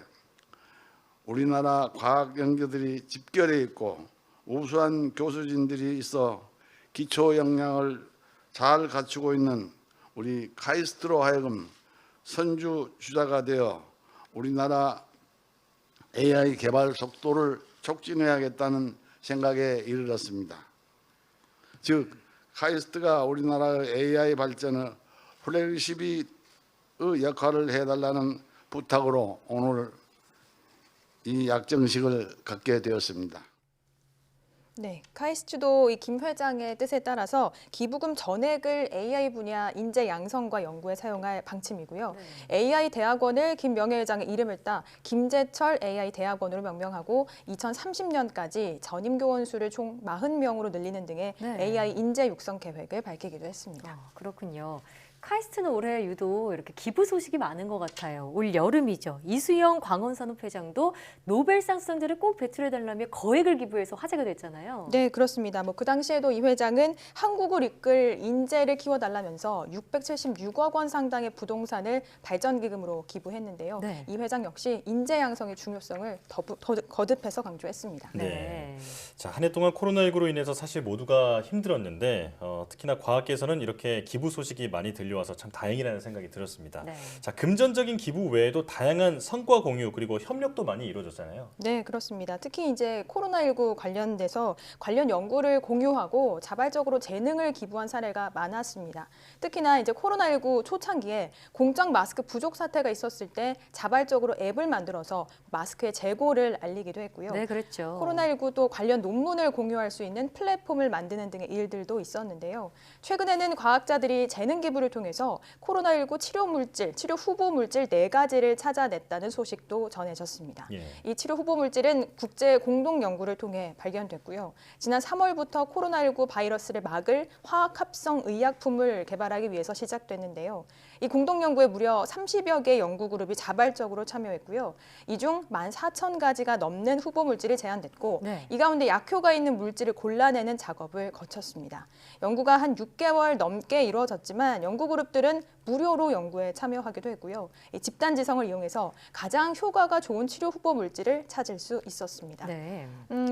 Speaker 6: 우리나라 과학 연구들이 집결해 있고 우수한 교수진들이 있어 기초 역량을 잘 갖추고 있는 우리 카이스트로 하여금 선주주자가 되어 우리나라 AI 개발 속도를 촉진해야겠다는 생각에 이르렀습니다. 즉 카이스트가 우리나라의 AI 발전의 플래그십의 역할을 해달라는 부탁으로 오늘 이 약정식을 갖게 되었습니다.
Speaker 4: 네, 카이스트도 이 김 회장의 뜻에 따라서 기부금 전액을 AI 분야 인재 양성과 연구에 사용할 방침이고요.
Speaker 1: 네.
Speaker 4: AI 대학원을 김 명예회장의 이름을 따 김재철 AI 대학원으로 명명하고 2030년까지 전임 교원 수를 총 40명으로 늘리는 등의
Speaker 1: 네.
Speaker 4: AI 인재 육성 계획을 밝히기도 했습니다.
Speaker 1: 그렇군요. 카이스트는 올해 유독 이렇게 기부 소식이 많은 것 같아요. 올 여름이죠. 이수영 광원산업회장도 노벨상 수상자를 꼭 배출해달라며 거액을 기부해서 화제가 됐잖아요.
Speaker 4: 네, 그렇습니다. 그 당시에도 이 회장은 한국을 이끌 인재를 키워달라면서 676억 원 상당의 부동산을 발전기금으로 기부했는데요.
Speaker 1: 네.
Speaker 4: 이 회장 역시 인재 양성의 중요성을 거듭해서 강조했습니다.
Speaker 2: 네. 자, 한 해 동안 코로나19로 인해서 사실 모두가 힘들었는데 특히나 과학계에서는 이렇게 기부 소식이 많이 들려와서 참 다행이라는 생각이 들었습니다.
Speaker 4: 네.
Speaker 2: 자, 금전적인 기부 외에도 다양한 성과 공유 그리고 협력도 많이 이루어졌잖아요.
Speaker 4: 네, 그렇습니다. 특히 이제 코로나19 관련돼서 관련 연구를 공유하고 자발적으로 재능을 기부한 사례가 많았습니다. 특히나 이제 코로나19 초창기에 공적 마스크 부족 사태가 있었을 때 자발적으로 앱을 만들어서 마스크의 재고를 알리기도 했고요.
Speaker 1: 네, 그랬죠.
Speaker 4: 코로나19도 관련 논문을 공유할 수 있는 플랫폼을 만드는 등의 일들도 있었는데요. 최근에는 과학자들이 재능 기부를 통해 이용해서 코로나19 치료 물질, 치료 후보 물질 4가지를 찾아냈다는 소식도 전해졌습니다.
Speaker 2: 예.
Speaker 4: 이 치료 후보 물질은 국제 공동 연구를 통해 발견됐고요. 지난 3월부터 코로나19 바이러스를 막을 화학 합성 의약품을 개발하기 위해서 시작됐는데요. 이 공동 연구에 무려 30여 개 연구 그룹이 자발적으로 참여했고요. 이 중 14,000가지가 넘는 후보 물질이 제안됐고 이 가운데 약효가 있는 물질을 골라내는 작업을 거쳤습니다. 연구가 한 6개월 넘게 이루어졌지만 연구 그룹들은 무료로 연구에 참여하기도 했고요. 이 집단 지성을 이용해서 가장 효과가 좋은 치료 후보 물질을 찾을 수 있었습니다.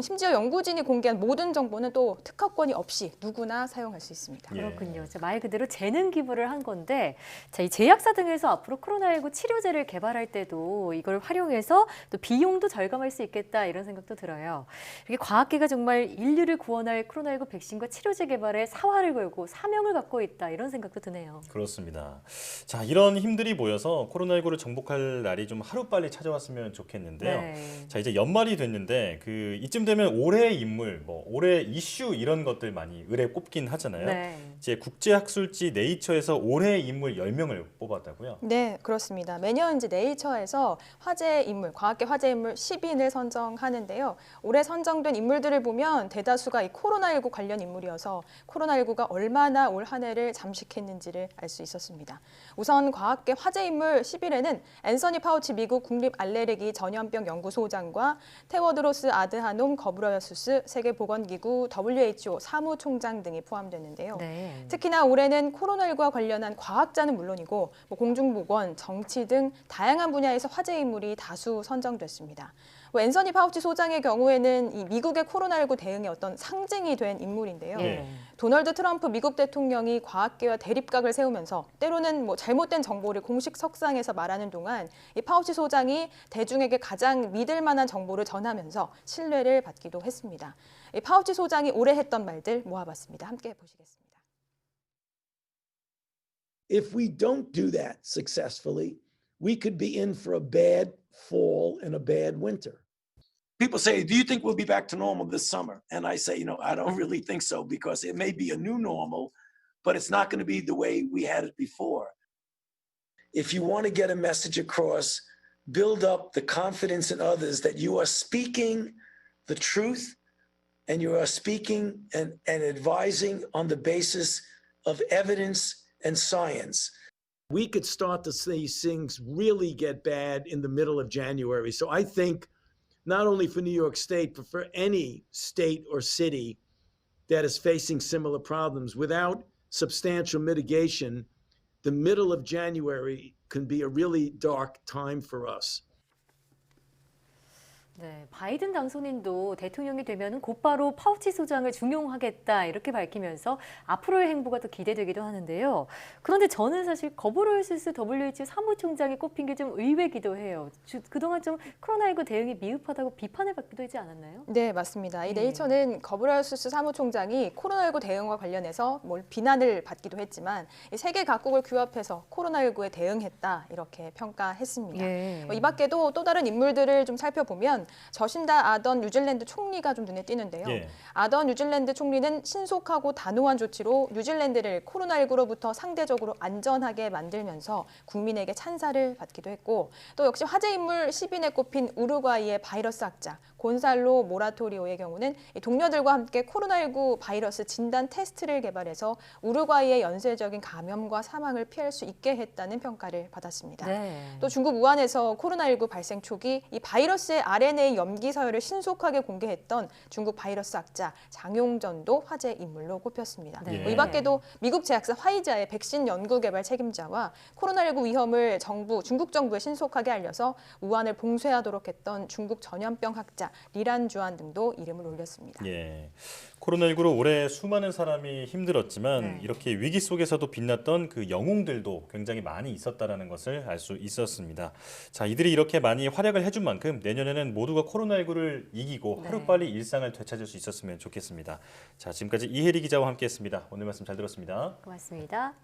Speaker 4: 심지어 연구진이 공개한 모든 정보는 또 특허권이 없이 누구나 사용할 수 있습니다.
Speaker 1: 그렇군요. 말 그대로 재능 기부를 한 건데 자, 이 제약사 등에서 앞으로 코로나19 치료제를 개발할 때도 이걸 활용해서 또 비용도 절감할 수 있겠다 이런 생각도 들어요. 이게 과학계가 정말 인류를 구원할 코로나19 백신과 치료제 개발에 사활을 걸고 사명을 갖고 있다 이런 생각도 드네요.
Speaker 2: 그렇습니다. 자, 이런 힘들이 모여서 코로나19를 정복할 날이 좀 하루빨리 찾아왔으면 좋겠는데요. 자, 이제 연말이 됐는데 이쯤 되면 올해의 인물, 올해 이슈 이런 것들 많이 을에 꼽긴 하잖아요. 이제 국제학술지 네이처에서 올해의 인물 10명을 뽑았다고요?
Speaker 4: 네, 그렇습니다. 매년 이제 네이처에서 화제 인물, 과학계 화제 인물 10인을 선정하는데요. 올해 선정된 인물들을 보면 대다수가 이 코로나19 관련 인물이어서 코로나19가 얼마나 올 한 해를 잠식했는지를 알 수 있었습니다. 우선 과학계 화제 인물 10일에는 앤서니 파우치 미국 국립알레르기 전염병 연구소장과 테워드로스 아드하놈 거브레예수스 세계보건기구 WHO 사무총장 등이 포함됐는데요. 특히나 올해는 코로나19와 관련한 과학자는 물론이고 공중보건, 정치 등 다양한 분야에서 화제 인물이 다수 선정됐습니다. 앤서니 파우치 소장의 경우에는 이 미국의 코로나19 대응의 어떤 상징이 된 인물인데요. 도널드 트럼프 미국 대통령이 과학계와 대립각을 세우면서 때로는 잘못된 정보를 공식 석상에서 말하는 동안 이 파우치 소장이 대중에게 가장 믿을 만한 정보를 전하면서 신뢰를 받기도 했습니다. 이 파우치 소장이 올해 했던 말들 모아봤습니다. 함께 보시겠습니다.
Speaker 7: If we don't do that successfully, we could be in for a bad fall and a bad winter. People say, do you think we'll be back to normal this summer? And I say, I don't really think so because it may be a new normal, but it's not going to be the way we had it before. If you want to get a message across, build up the confidence in others that you are speaking the truth and you are speaking and advising on the basis of evidence and science. We could start to see things really get bad in the middle of January. So I think not only for New York State, but for any state or city that is facing similar problems, without substantial mitigation, the middle of January can be a really dark time for us.
Speaker 1: 네, 바이든 당선인도 대통령이 되면 곧바로 파우치 소장을 중용하겠다 이렇게 밝히면서 앞으로의 행보가 더 기대되기도 하는데요. 그런데 저는 사실 거브레예수스 WHO 사무총장이 꼽힌 게 좀 의외기도 해요. 그동안 좀 코로나19 대응이 미흡하다고 비판을 받기도 하지 않았나요?
Speaker 4: 네, 맞습니다. 이 네이처는 거브레예수스 사무총장이 코로나19 대응과 관련해서 비난을 받기도 했지만 세계 각국을 규합해서 코로나19에 대응했다 이렇게 평가했습니다. 이 밖에도 또 다른 인물들을 좀 살펴보면 저신다 아던 뉴질랜드 총리가 좀 눈에 띄는데요. 아던 뉴질랜드 총리는 신속하고 단호한 조치로 뉴질랜드를 코로나19로부터 상대적으로 안전하게 만들면서 국민에게 찬사를 받기도 했고 또 역시 화제 인물 10인에 꼽힌 우루과이의 바이러스 학자 곤살로 모라토리오의 경우는 동료들과 함께 코로나19 바이러스 진단 테스트를 개발해서 우루과이의 연쇄적인 감염과 사망을 피할 수 있게 했다는 평가를 받았습니다. 또 중국 우한에서 코로나19 발생 초기 이 바이러스의 RNA 염기 서열을 신속하게 공개했던 중국 바이러스 학자 장용전도 화제 인물로 꼽혔습니다. 이 밖에도 미국 제약사 화이자의 백신 연구 개발 책임자와 코로나19 위험을 중국 정부에 신속하게 알려서 우한을 봉쇄하도록 했던 중국 전염병 학자 리란주안 등도 이름을 올렸습니다.
Speaker 2: 코로나19로 올해 수많은 사람이 힘들었지만 이렇게 위기 속에서도 빛났던 그 영웅들도 굉장히 많이 있었다는 것을 알 수 있었습니다. 자, 이들이 이렇게 많이 활약을 해준 만큼 내년에는 모두가 코로나19를 이기고 하루빨리 일상을 되찾을 수 있었으면 좋겠습니다. 자, 지금까지 이혜리 기자와 함께했습니다. 오늘 말씀 잘 들었습니다.
Speaker 1: 고맙습니다.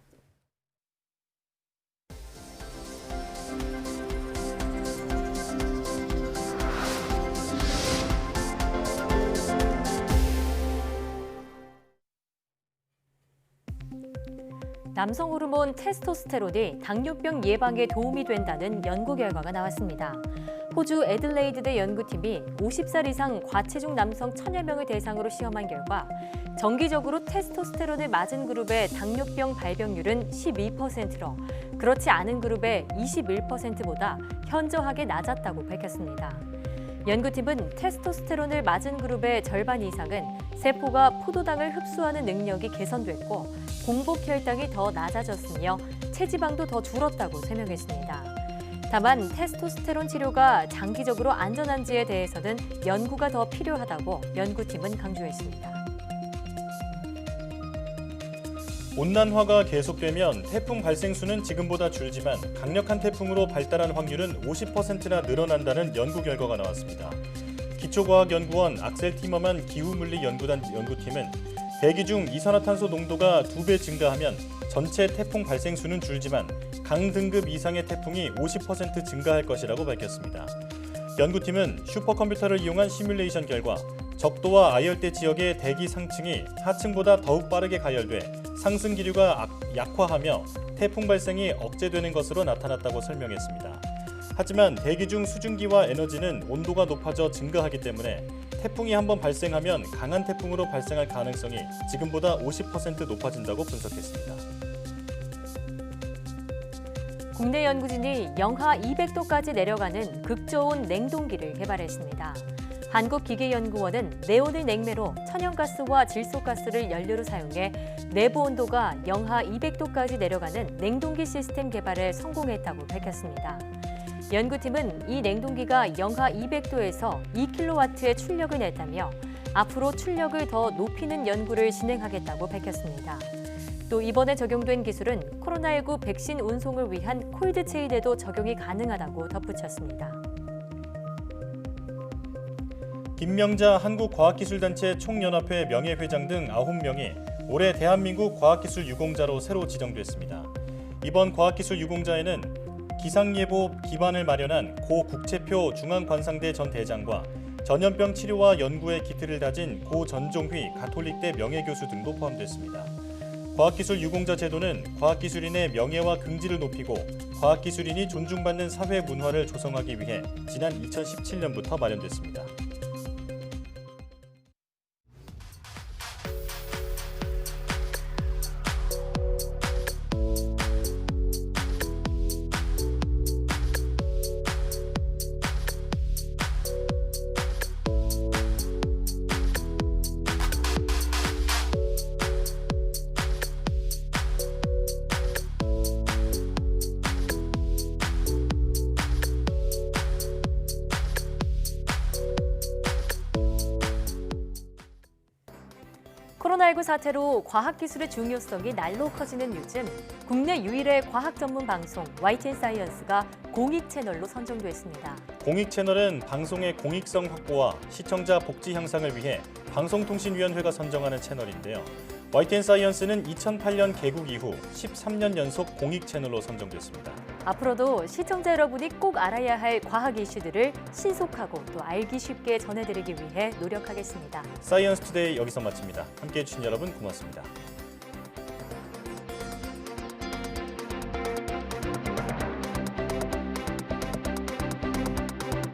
Speaker 1: 남성 호르몬 테스토스테론이 당뇨병 예방에 도움이 된다는 연구 결과가 나왔습니다. 호주 애들레이드대 연구팀이 50살 이상 과체중 남성 1000여 명을 대상으로 시험한 결과 정기적으로 테스토스테론을 맞은 그룹의 당뇨병 발병률은 12%로 그렇지 않은 그룹의 21%보다 현저하게 낮았다고 밝혔습니다. 연구팀은 테스토스테론을 맞은 그룹의 절반 이상은 세포가 포도당을 흡수하는 능력이 개선됐고 공복 혈당이 더 낮아졌으며 체지방도 더 줄었다고 설명했습니다. 다만 테스토스테론 치료가 장기적으로 안전한지에 대해서는 연구가 더 필요하다고 연구팀은 강조했습니다.
Speaker 2: 온난화가 계속되면 태풍 발생 수는 지금보다 줄지만 강력한 태풍으로 발달할 확률은 50%나 늘어난다는 연구 결과가 나왔습니다. 기초과학연구원 악셀 티머만 기후물리연구단 연구팀은 대기 중 이산화탄소 농도가 2배 증가하면 전체 태풍 발생 수는 줄지만 강등급 이상의 태풍이 50% 증가할 것이라고 밝혔습니다. 연구팀은 슈퍼컴퓨터를 이용한 시뮬레이션 결과 적도와 아열대 지역의 대기 상층이 하층보다 더욱 빠르게 가열돼 상승 기류가 약화하며 태풍 발생이 억제되는 것으로 나타났다고 설명했습니다. 하지만 대기 중 수증기와 에너지는 온도가 높아져 증가하기 때문에 태풍이 한번 발생하면 강한 태풍으로 발생할 가능성이 지금보다 50% 높아진다고 분석했습니다.
Speaker 1: 국내 연구진이 영하 200도까지 내려가는 극저온 냉동기를 개발했습니다. 한국기계연구원은 네온을 냉매로 천연가스와 질소가스를 연료로 사용해 내부 온도가 영하 200도까지 내려가는 냉동기 시스템 개발에 성공했다고 밝혔습니다. 연구팀은 이 냉동기가 영하 200도에서 2kW의 출력을 냈다며 앞으로 출력을 더 높이는 연구를 진행하겠다고 밝혔습니다. 또 이번에 적용된 기술은 코로나19 백신 운송을 위한 콜드체인에도 적용이 가능하다고 덧붙였습니다.
Speaker 2: 김명자 한국과학기술단체 총연합회 명예회장 등 9명이 올해 대한민국 과학기술 유공자로 새로 지정됐습니다. 이번 과학기술 유공자에는 기상예보 기반을 마련한 고 국채표 중앙관상대 전 대장과 전염병 치료와 연구에 기틀을 다진 고 전종휘 가톨릭대 명예교수 등도 포함됐습니다. 과학기술 유공자 제도는 과학기술인의 명예와 긍지를 높이고 과학기술인이 존중받는 사회 문화를 조성하기 위해 지난 2017년부터 마련됐습니다.
Speaker 1: 코로나19 사태로 과학기술의 중요성이 날로 커지는 요즘 국내 유일의 과학 전문 방송 YTN 사이언스가 공익 채널로 선정됐습니다.
Speaker 2: 공익 채널은 방송의 공익성 확보와 시청자 복지 향상을 위해 방송통신위원회가 선정하는 채널인데요. YTN 사이언스는 2008년 개국 이후 13년 연속 공익 채널로 선정됐습니다.
Speaker 1: 앞으로도 시청자 여러분이 꼭 알아야 할 과학 이슈들을 신속하고 또 알기 쉽게 전해드리기 위해 노력하겠습니다.
Speaker 2: 사이언스 투데이 여기서 마칩니다. 함께해 주신 여러분 고맙습니다.